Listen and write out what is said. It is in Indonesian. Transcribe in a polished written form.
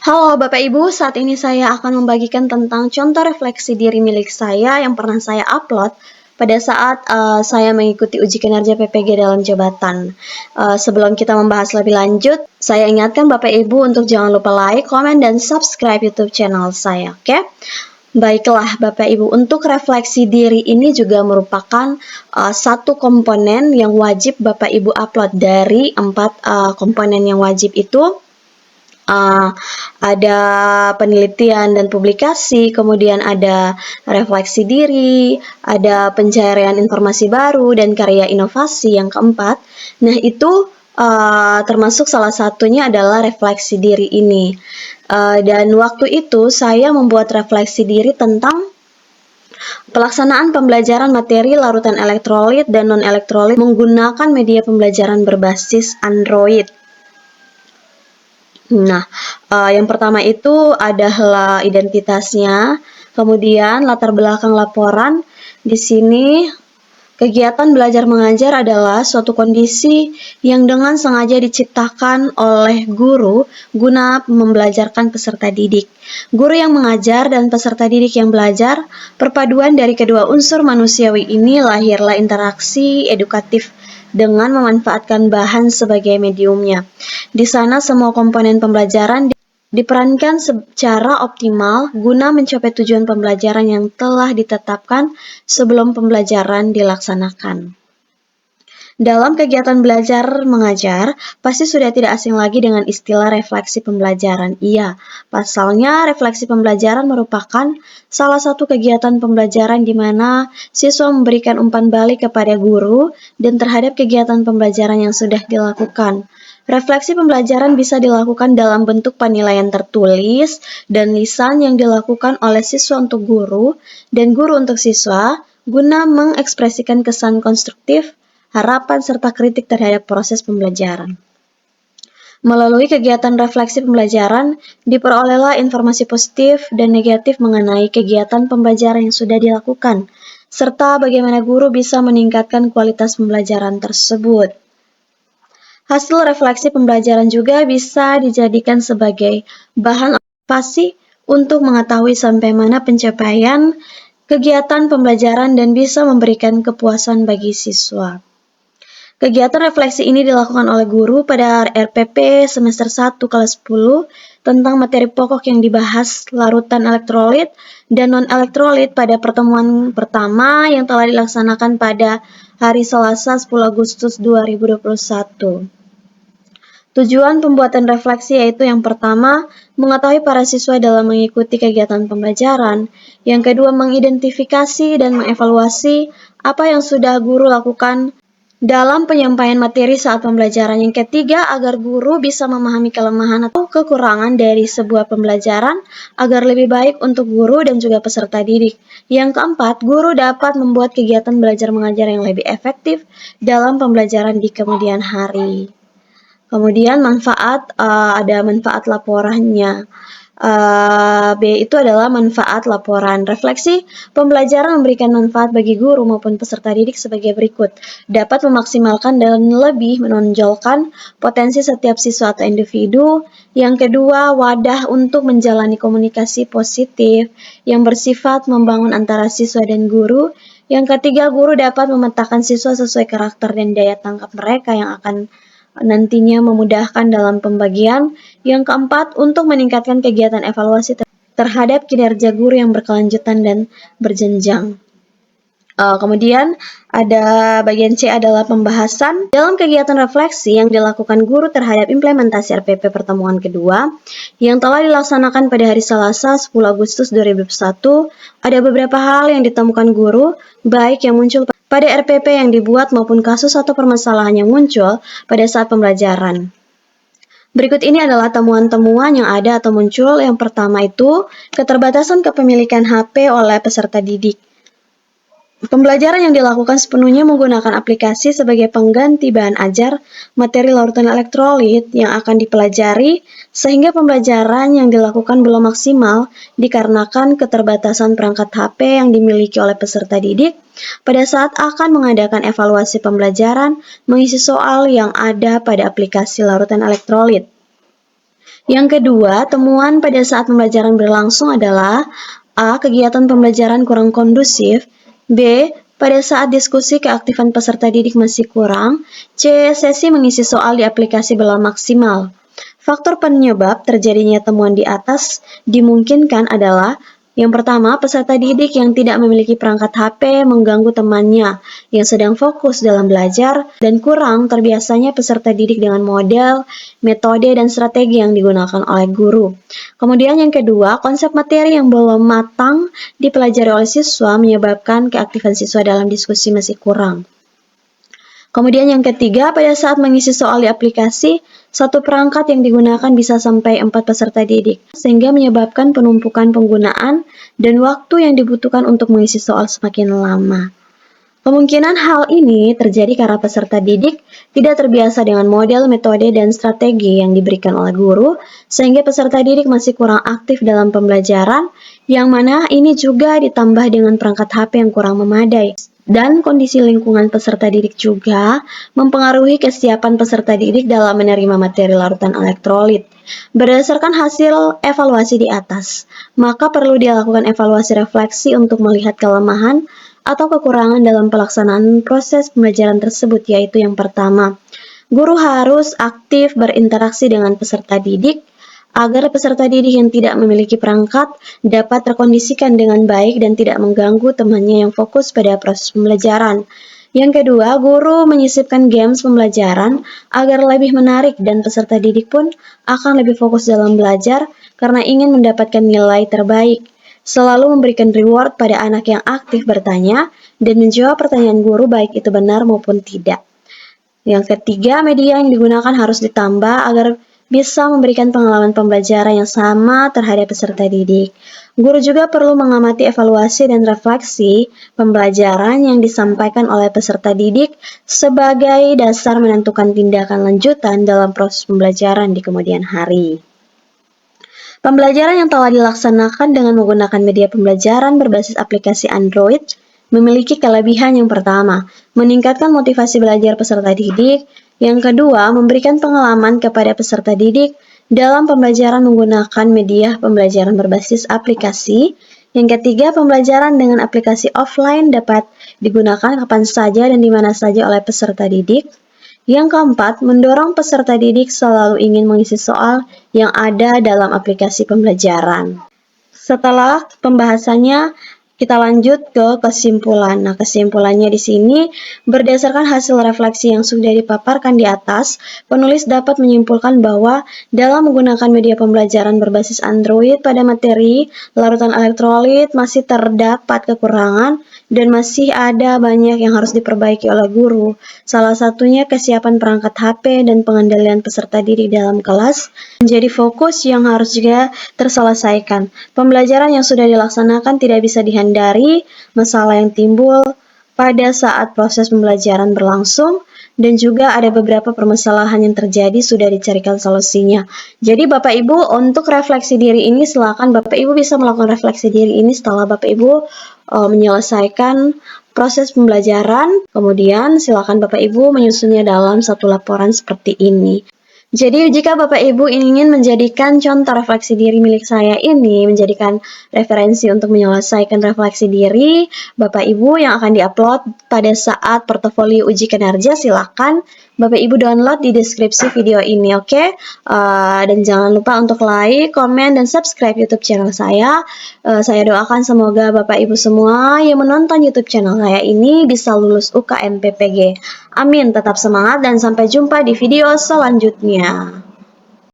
Halo Bapak Ibu, saat ini saya akan membagikan tentang contoh refleksi diri milik saya yang pernah saya upload pada saat saya mengikuti uji kinerja PPG dalam jabatan. Sebelum kita membahas lebih lanjut, saya ingatkan Bapak Ibu untuk jangan lupa like, komen, dan subscribe YouTube channel saya, oke? Baiklah Bapak Ibu, untuk refleksi diri ini juga merupakan satu komponen yang wajib Bapak Ibu upload dari 4 komponen yang wajib itu. Ada penelitian dan publikasi, kemudian ada refleksi diri, ada pencarian informasi baru, dan karya inovasi yang keempat. Nah, itu termasuk salah satunya adalah refleksi diri ini. Dan waktu itu saya membuat refleksi diri tentang pelaksanaan pembelajaran materi larutan elektrolit dan non-elektrolit menggunakan media pembelajaran berbasis Android. Nah, yang pertama itu adalah identitasnya, kemudian latar belakang laporan. Di sini, kegiatan belajar mengajar adalah suatu kondisi yang dengan sengaja diciptakan oleh guru guna membelajarkan peserta didik. Guru yang mengajar dan peserta didik yang belajar, perpaduan dari kedua unsur manusiawi ini lahirlah interaksi edukatif dengan memanfaatkan bahan sebagai mediumnya. Di sana semua komponen pembelajaran diperankan secara optimal guna mencapai tujuan pembelajaran yang telah ditetapkan sebelum pembelajaran dilaksanakan. Dalam kegiatan belajar mengajar, pasti sudah tidak asing lagi dengan istilah refleksi pembelajaran. Iya, pasalnya refleksi pembelajaran merupakan salah satu kegiatan pembelajaran di mana siswa memberikan umpan balik kepada guru dan terhadap kegiatan pembelajaran yang sudah dilakukan. Refleksi pembelajaran bisa dilakukan dalam bentuk penilaian tertulis dan lisan yang dilakukan oleh siswa untuk guru dan guru untuk siswa guna mengekspresikan kesan konstruktif, harapan, serta kritik terhadap proses pembelajaran. Melalui kegiatan refleksi pembelajaran, diperolehlah informasi positif dan negatif mengenai kegiatan pembelajaran yang sudah dilakukan, serta bagaimana guru bisa meningkatkan kualitas pembelajaran tersebut. Hasil refleksi pembelajaran juga bisa dijadikan sebagai bahan observasi untuk mengetahui sampai mana pencapaian kegiatan pembelajaran dan bisa memberikan kepuasan bagi siswa. Kegiatan refleksi ini dilakukan oleh guru pada RPP semester 1 kelas 10 tentang materi pokok yang dibahas larutan elektrolit dan non-elektrolit pada pertemuan pertama yang telah dilaksanakan pada hari Selasa 10 Agustus 2021. Tujuan pembuatan refleksi yaitu yang pertama, mengetahui para siswa dalam mengikuti kegiatan pembelajaran, yang kedua, mengidentifikasi dan mengevaluasi apa yang sudah guru lakukan dalam penyampaian materi saat pembelajaran. Yang ketiga, agar guru bisa memahami kelemahan atau kekurangan dari sebuah pembelajaran agar lebih baik untuk guru dan juga peserta didik. Yang keempat, guru dapat membuat kegiatan belajar mengajar yang lebih efektif dalam pembelajaran di kemudian hari. Kemudian ada manfaat laporannya. B itu adalah manfaat laporan. Refleksi pembelajaran memberikan manfaat bagi guru maupun peserta didik sebagai berikut. Dapat memaksimalkan dan lebih menonjolkan potensi setiap siswa atau individu. Yang kedua, wadah untuk menjalani komunikasi positif yang bersifat membangun antara siswa dan guru. Yang ketiga, guru dapat memetakan siswa sesuai karakter dan daya tangkap mereka yang akan nantinya memudahkan dalam pembagian. Yang keempat, untuk meningkatkan kegiatan evaluasi terhadap kinerja guru yang berkelanjutan dan berjenjang. Kemudian ada bagian C adalah pembahasan. Dalam kegiatan refleksi yang dilakukan guru terhadap implementasi RPP pertemuan kedua yang telah dilaksanakan pada hari Selasa 10 Agustus 2021, ada beberapa hal yang ditemukan guru, baik yang muncul pada RPP yang dibuat maupun kasus atau permasalahan yang muncul pada saat pembelajaran. Berikut ini adalah temuan-temuan yang ada atau muncul. Yang pertama itu, keterbatasan kepemilikan HP oleh peserta didik. Pembelajaran yang dilakukan sepenuhnya menggunakan aplikasi sebagai pengganti bahan ajar materi larutan elektrolit yang akan dipelajari, sehingga pembelajaran yang dilakukan belum maksimal dikarenakan keterbatasan perangkat HP yang dimiliki oleh peserta didik pada saat akan mengadakan evaluasi pembelajaran mengisi soal yang ada pada aplikasi larutan elektrolit. Yang kedua, temuan pada saat pembelajaran berlangsung adalah A. Kegiatan pembelajaran kurang kondusif, B. Pada saat diskusi keaktifan peserta didik masih kurang, C. Sesi mengisi soal di aplikasi belum maksimal. Faktor penyebab terjadinya temuan di atas dimungkinkan adalah yang pertama, peserta didik yang tidak memiliki perangkat HP mengganggu temannya yang sedang fokus dalam belajar dan kurang terbiasanya peserta didik dengan model, metode, dan strategi yang digunakan oleh guru. Kemudian yang kedua, konsep materi yang belum matang dipelajari oleh siswa menyebabkan keaktifan siswa dalam diskusi masih kurang. Kemudian yang ketiga, pada saat mengisi soal di aplikasi, satu perangkat yang digunakan bisa sampai 4 peserta didik, sehingga menyebabkan penumpukan penggunaan dan waktu yang dibutuhkan untuk mengisi soal semakin lama. Kemungkinan hal ini terjadi karena peserta didik tidak terbiasa dengan model, metode, dan strategi yang diberikan oleh guru, sehingga peserta didik masih kurang aktif dalam pembelajaran, yang mana ini juga ditambah dengan perangkat HP yang kurang memadai. Dan kondisi lingkungan peserta didik juga mempengaruhi kesiapan peserta didik dalam menerima materi larutan elektrolit. Berdasarkan hasil evaluasi di atas, maka perlu dilakukan evaluasi refleksi untuk melihat kelemahan atau kekurangan dalam pelaksanaan proses pembelajaran tersebut, yaitu yang pertama, guru harus aktif berinteraksi dengan peserta didik agar peserta didik yang tidak memiliki perangkat dapat terkondisikan dengan baik dan tidak mengganggu temannya yang fokus pada proses pembelajaran. Yang kedua, guru menyisipkan games pembelajaran agar lebih menarik dan peserta didik pun akan lebih fokus dalam belajar karena ingin mendapatkan nilai terbaik. Selalu memberikan reward pada anak yang aktif bertanya dan menjawab pertanyaan guru baik itu benar maupun tidak. Yang ketiga, media yang digunakan harus ditambah agar bisa memberikan pengalaman pembelajaran yang sama terhadap peserta didik. Guru juga perlu mengamati evaluasi dan refleksi pembelajaran yang disampaikan oleh peserta didik sebagai dasar menentukan tindakan lanjutan dalam proses pembelajaran di kemudian hari. Pembelajaran yang telah dilaksanakan dengan menggunakan media pembelajaran berbasis aplikasi Android memiliki kelebihan yang pertama, meningkatkan motivasi belajar peserta didik. Yang kedua, memberikan pengalaman kepada peserta didik dalam pembelajaran menggunakan media pembelajaran berbasis aplikasi. Yang ketiga, pembelajaran dengan aplikasi offline dapat digunakan kapan saja dan di mana saja oleh peserta didik. Yang keempat, mendorong peserta didik selalu ingin mengisi soal yang ada dalam aplikasi pembelajaran. Setelah pembahasannya, kita lanjut ke kesimpulan. Nah, kesimpulannya di sini berdasarkan hasil refleksi yang sudah dipaparkan di atas, penulis dapat menyimpulkan bahwa dalam menggunakan media pembelajaran berbasis Android pada materi larutan elektrolit masih terdapat kekurangan dan masih ada banyak yang harus diperbaiki oleh guru. Salah satunya kesiapan perangkat HP dan pengendalian peserta didik dalam kelas menjadi fokus yang harus juga terselesaikan. Pembelajaran yang sudah dilaksanakan tidak bisa dihindari masalah yang timbul pada saat proses pembelajaran berlangsung, dan juga ada beberapa permasalahan yang terjadi sudah dicarikan solusinya. Jadi Bapak Ibu untuk refleksi diri ini silakan Bapak Ibu bisa melakukan refleksi diri ini setelah Bapak Ibu menyelesaikan proses pembelajaran, kemudian silakan Bapak Ibu menyusunnya dalam satu laporan seperti ini. Jadi jika Bapak Ibu ingin menjadikan contoh refleksi diri milik saya ini menjadikan referensi untuk menyelesaikan refleksi diri Bapak Ibu yang akan diupload pada saat portofolio uji kinerja, silakan Bapak Ibu download di deskripsi video ini, oke? Dan jangan lupa untuk like, komen, dan subscribe YouTube channel saya. Saya doakan semoga Bapak Ibu semua yang menonton YouTube channel saya ini bisa lulus UKM PPG. Amin, tetap semangat dan sampai jumpa di video selanjutnya.